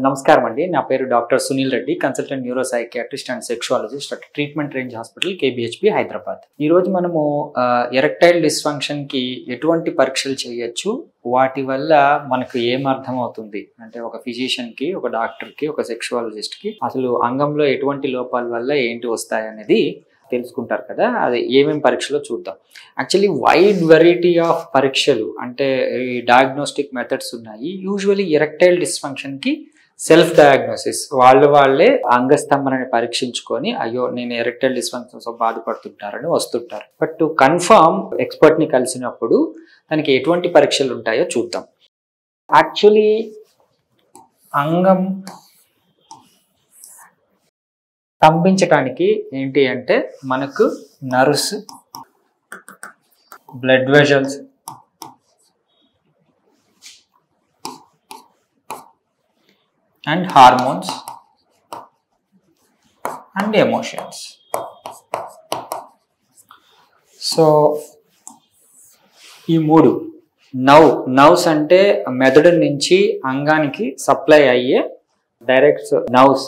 నమస్కారం అండి. నా పేరు doctor Sunil Reddy, consultant neuro psychiatrist and sexologist at treatment range hospital KBHP Hyderabad. ఈ రోజు మనము ఎరెక్టైల్ డిస్ఫంక్షన్ కి ఎటువంటి పరీక్షలు చేయొచ్చు, వాటి వల్ల మనకు ఏం అర్థం అవుతుంది అంటే ఒక ఫిజిషియన్ కి, ఒక డాక్టర్ కి, ఒక సెక్షువాలజిస్ట్ కి అసలు అంగంలో ఎటువంటి లోపాల వల్ల ఏంటి వస్తాయి అనేది తెలుసుకుంటారు కదా. అది ఏమేమి పరీక్షలో చూద్దాం. యాక్చువల్లీ వైడ్ వెరైటీ ఆఫ్ పరీక్షలు అంటే ఈ డయాగ్నోస్టిక్ మెథడ్స్ ఉన్నాయి. యూజువల్లీ ఎరెక్టైల్ డిస్ఫంక్షన్ కి సెల్ఫ్ డయాగ్నోసిస్, వాళ్ళే అంగస్తంభనని పరీక్షించుకొని అయ్యో నేను ఎరెక్టైల్ డిస్ఫంక్షన్తో బాధపడుతుంటారని వస్తుంటారు. బట్ టు కన్ఫర్మ్ ఎక్స్పర్ట్ ని కలిసినప్పుడు దానికి ఎటువంటి పరీక్షలు ఉంటాయో చూద్దాం. యాక్చువల్లీ అంగం స్తంభించడానికి ఏంటి అంటే మనకు nerves, blood vessels, and hormones and emotions. So ఈ మూడు నర్వ్స్ అంటే మెదడు నుంచి అంగానికి సప్లై అయ్యే డైరెక్ట్ నర్వ్స్.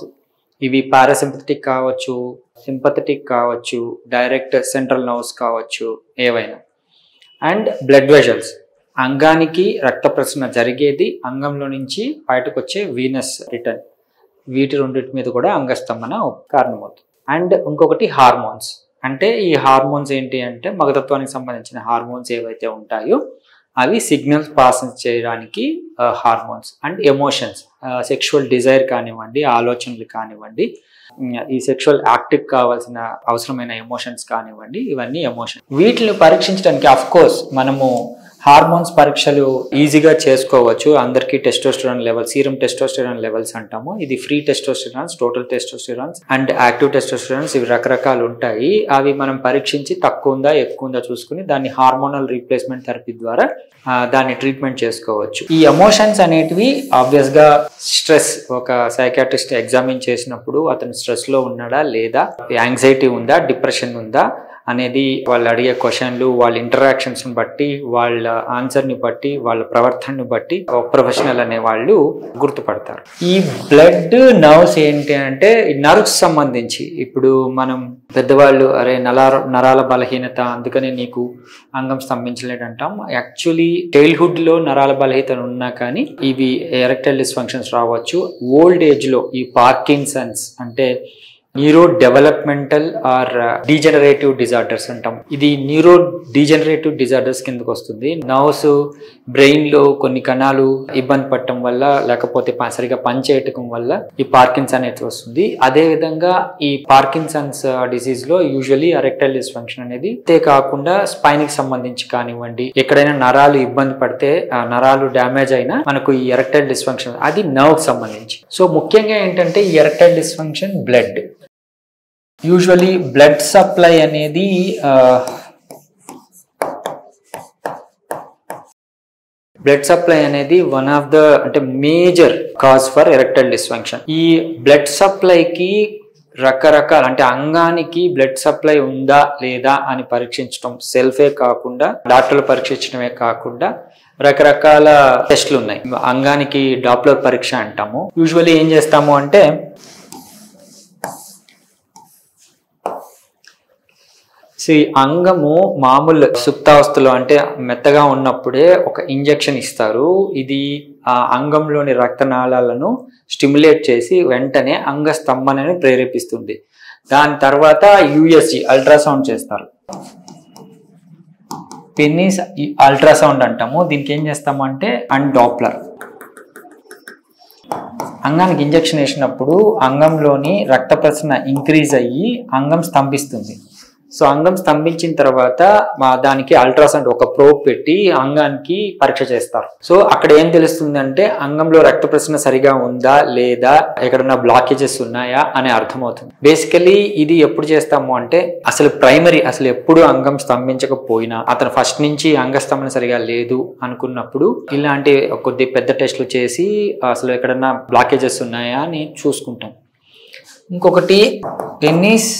ఇవి పారాసింపథెటిక్ కావచ్చు, సింపథెటిక్ కావచ్చు, డైరెక్ట్ సెంట్రల్ నర్వ్స్ కావచ్చు, ఏవైనా. అండ్ బ్లడ్ వెజల్స్, అంగానికి రక్త ప్రసరణ జరిగేది, అంగంలో నుంచి బయటకు వచ్చే వీనస్ రిటర్న్, వీటి రెండింటి మీద కూడా అంగస్తంభన కారణమవుతుంది. అండ్ ఇంకొకటి హార్మోన్స్. అంటే ఈ హార్మోన్స్ ఏంటి అంటే మగతత్వానికి సంబంధించిన హార్మోన్స్ ఏవైతే ఉంటాయో అవి సిగ్నల్స్ పాస్ చేయడానికి hormones. And emotions, sexual Dzire కానివ్వండి, ఆలోచనలు కానివ్వండి, ఈ సెక్షువల్ యాక్టివ్ కావాల్సిన అవసరమైన ఎమోషన్స్ కానివ్వండి, ఇవన్నీ ఎమోషన్. వీటిని పరీక్షించడానికి అఫ్ కోర్స్ మనము హార్మోన్స్ పరీక్షలు ఈజీగా చేసుకోవచ్చు. అందరికీ testosterone level, serum testosterone levels అంటాము. ఇది ఫ్రీ టెస్టోస్టెరాన్స్, టోటల్ టెస్టోస్టెరాన్స్ అండ్ యాక్టివ్ టెస్టోస్టెరాన్స్, ఇవి రకరకాలు ఉంటాయి. అవి మనం పరీక్షించి తక్కువ ఉందా ఎక్కువ ఉందా చూసుకుని దాన్ని హార్మోనల్ రీప్లేస్మెంట్ థెరపీ ద్వారా దాన్ని ట్రీట్మెంట్ చేసుకోవచ్చు. ఈ ఎమోషన్స్ అనేటివి ఆబ్వియస్ గా స్ట్రెస్, ఒక సైకాట్రిస్ట్ ఎగ్జామిన్ చేసినప్పుడు అతను స్ట్రెస్ లో ఉన్నాడా లేదా, యాంగ్జైటీ ఉందా, డిప్రెషన్ ఉందా అనేది వాళ్ళు అడిగే క్వశ్చన్లు, వాళ్ళ ఇంటరాక్షన్స్ ని బట్టి, వాళ్ళ ఆన్సర్ ని బట్టి, వాళ్ళ ప్రవర్తనని బట్టి ఒక ప్రొఫెషనల్ అనే వాళ్ళు గుర్తుపడతారు. ఈ బ్లడ్ నర్వ్స్ ఏంటి అంటే నర్వ్స్ సంబంధించి ఇప్పుడు మనం పెద్దవాళ్ళు అరే నరాల బలహీనత అందుకనే నీకు అంగం స్తంభించలేడు అంటాం. యాక్చువల్లీ చైల్డ్హుడ్ లో నరాల బలహీనత ఉన్నా కానీ ఇవి ఎరెక్టైల్ డిస్ఫంక్షన్స్ రావచ్చు. ఓల్డ్ ఏజ్ లో ఈ పార్కిన్సన్స్ అంటే neuro developmental or degenerative disorders అంటాం. ఇది న్యూరో డీజనరేటివ్ డిజార్డర్స్ కిందకు వస్తుంది. నర్వ్స్ బ్రెయిన్ లో కొన్ని కణాలు ఇబ్బంది పడటం వల్ల లేకపోతే సరిగా పనిచేయటం వల్ల ఈ పార్కిన్స్ అనేది వస్తుంది. అదే విధంగా ఈ పార్కిన్సన్స్ డిసీజ్ లో యూజువల్లీ ఎరెక్టైల్ డిస్ఫంక్షన్ అనేది అంతే కాకుండా స్పైన్ కి సంబంధించి కానివ్వండి, ఎక్కడైనా నరాలు ఇబ్బంది పడితే నరాలు డ్యామేజ్ అయినా మనకు ఈ ఎరెక్టైల్ డిస్ఫంక్షన్ అది నర్వ్ సంబంధించి. సో ముఖ్యంగా ఏంటంటే ఈ erectile dysfunction blood, usually blood supply అనేది వన్ ఆఫ్ ద అంటే major cause for erectile dysfunction. ఈ బ్లడ్ సప్లైకి రకరకాల అంటే అంగానికి బ్లడ్ సప్లై ఉందా లేదా అని పరీక్షించడం సెల్ఫే కాకుండా, డాక్టర్లు పరీక్షించడమే కాకుండా రకరకాల టెస్టులు ఉన్నాయి. అంగానికి డాప్లర్ పరీక్ష అంటాము. యూజువల్లీ ఏం చేస్తాము అంటే అంగము మామూలు సుప్తావస్థలో అంటే మెత్తగా ఉన్నప్పుడే ఒక ఇంజెక్షన్ ఇస్తారు. ఇది ఆ అంగంలోని రక్తనాళాలను స్టిమ్యులేట్ చేసి వెంటనే అంగస్తంభనని ప్రేరేపిస్తుంది. దాని తర్వాత యూఎస్జి అల్ట్రాసౌండ్ చేస్తారు. పెన్నీస్ అల్ట్రాసౌండ్ అంటాము. దీనికి ఏం చేస్తాము అంటే అండ్ డాప్లర్. అంగానికి ఇంజెక్షన్ వేసినప్పుడు అంగంలోని రక్త ప్రసరణ ఇంక్రీజ్ అయ్యి అంగం స్తంభిస్తుంది. సో అంగం స్తంభించిన తర్వాత దానికి అల్ట్రాసౌండ్ ఒక ప్రోబ్ పెట్టి అంగానికి పరీక్ష చేస్తారు. సో అక్కడ ఏం తెలుస్తుంది అంటే అంగంలో రక్త ప్రసరణ సరిగా ఉందా లేదా, ఎక్కడన్నా బ్లాకేజెస్ ఉన్నాయా అని అర్థమవుతుంది. బేసికలీ ఇది ఎప్పుడు చేస్తాము అంటే అసలు ఎప్పుడు అంగం స్తంభించకపోయినా అతను ఫస్ట్ నుంచి అంగస్తంభన సరిగా లేదు అనుకున్నప్పుడు ఇలాంటి కొద్ది పెద్ద టెస్టులు చేసి అసలు ఎక్కడన్నా బ్లాకేజెస్ ఉన్నాయా అని చూసుకుంటాం. ఇంకొకటి పెన్నీస్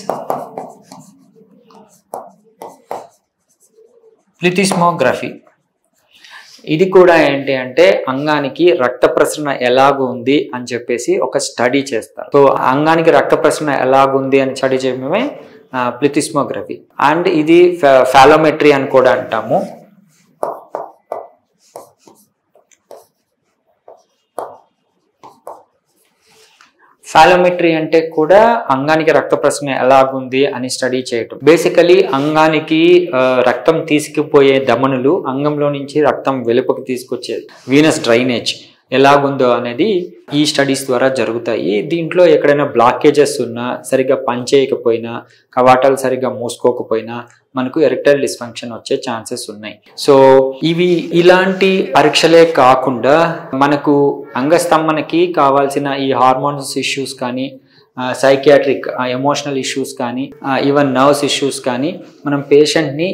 ప్లిథిస్మోగ్రఫీ. ఇది కూడా ఏంటి అంటే అంగానికి రక్త ప్రసరణ ఎలాగుంది అని చెప్పేసి ఒక స్టడీ చేస్తారు. సో అంగానికి రక్త ప్రసరణ ఎలాగుంది అని స్టడీ చేయడమే ప్లిథిస్మోగ్రఫీ. అండ్ ఇది ఫాలోమెట్రీ అని కూడా అంటాము. ఫాలోమెట్రీ అంటే కూడా అంగానికి రక్త ప్రసరణ ఎలాగుంది అని స్టడీ చేయటం. బేసికలీ అంగానికి రక్తం తీసుకుపోయే ధమనులు, అంగంలో నుంచి రక్తం వెలుపకి తీసుకొచ్చే వీనస్ డ్రైనేజ్ ఎలాగుందో అనేది ఈ స్టడీస్ ద్వారా జరుగుతాయి. దీంట్లో ఎక్కడైనా బ్లాకేజెస్ ఉన్నా, సరిగ్గా పనిచేయకపోయినా, కవాటాలు సరిగ్గా మూసుకోకపోయినా మనకు ఎరెక్టైల్ డిస్ఫంక్షన్ వచ్చే ఛాన్సెస్ ఉన్నాయి. సో ఇవి ఇలాంటి పరీక్షలే కాకుండా మనకు అంగస్తంభనకి కావాల్సిన ఈ హార్మోన్స్ ఇష్యూస్ కానీ, సైకియాట్రిక్ ఎమోషనల్ ఇష్యూస్ కానీ, ఈవెన్ నర్వ్స్ ఇష్యూస్ కానీ మనం పేషెంట్ని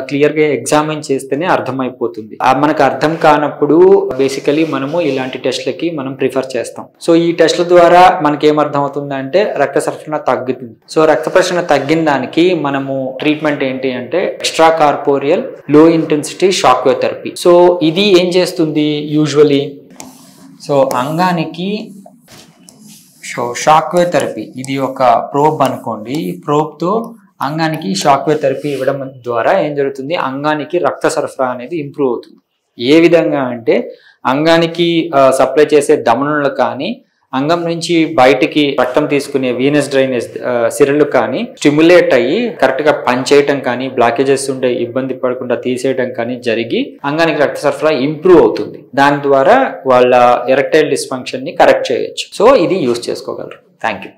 క్లియర్గా ఎగ్జామిన్ చేస్తేనే అర్థమైపోతుంది. మనకు అర్థం కానప్పుడు బేసికలీ మనము ఇలాంటి టెస్ట్లకి మనం ప్రిఫర్ చేస్తాం. సో ఈ టెస్ట్ల ద్వారా మనకి ఏమర్థం అవుతుందంటే రక్త సరఫరా తగ్గుతుంది. సో రక్త ప్రసరణ తగ్గిన దానికి మనము ట్రీట్మెంట్ ఏంటి అంటే extracorporeal low intensity shock wave therapy. So ఇది ఏం చేస్తుంది యూజువలీ, సో అంగానికి షాక్ వేవ్ థెరపీ, ఇది ఒక ప్రోబ్ అనుకోండి. ఈ ప్రోబ్తో అంగానికి షాక్ వేవ్ థెరపీ ఇవ్వడం ద్వారా ఏం జరుగుతుంది, అంగానికి రక్త సరఫరా అనేది ఇంప్రూవ్ అవుతుంది. ఏ విధంగా అంటే అంగానికి సప్లై చేసే ధమనులు కానీ, అంగం నుంచి బయటికి రక్తం తీసుకునే వీనస్ డ్రైనేజ్ సిరలు కానీ స్టిమ్యులేట్ అయ్యి కరెక్ట్గా పనిచేయటం కానీ, బ్లాకేజెస్ ఉండే ఇబ్బంది పడకుండా తీసేయటం కానీ జరిగి అంగానికి రక్త సరఫరా ఇంప్రూవ్ అవుతుంది. దాని ద్వారా వాళ్ళ ఎరెక్టైల్ డిస్ఫంక్షన్ ని కరెక్ట్ చేయొచ్చు. సో ఇది యూజ్ చేసుకోగలరు. Thank you.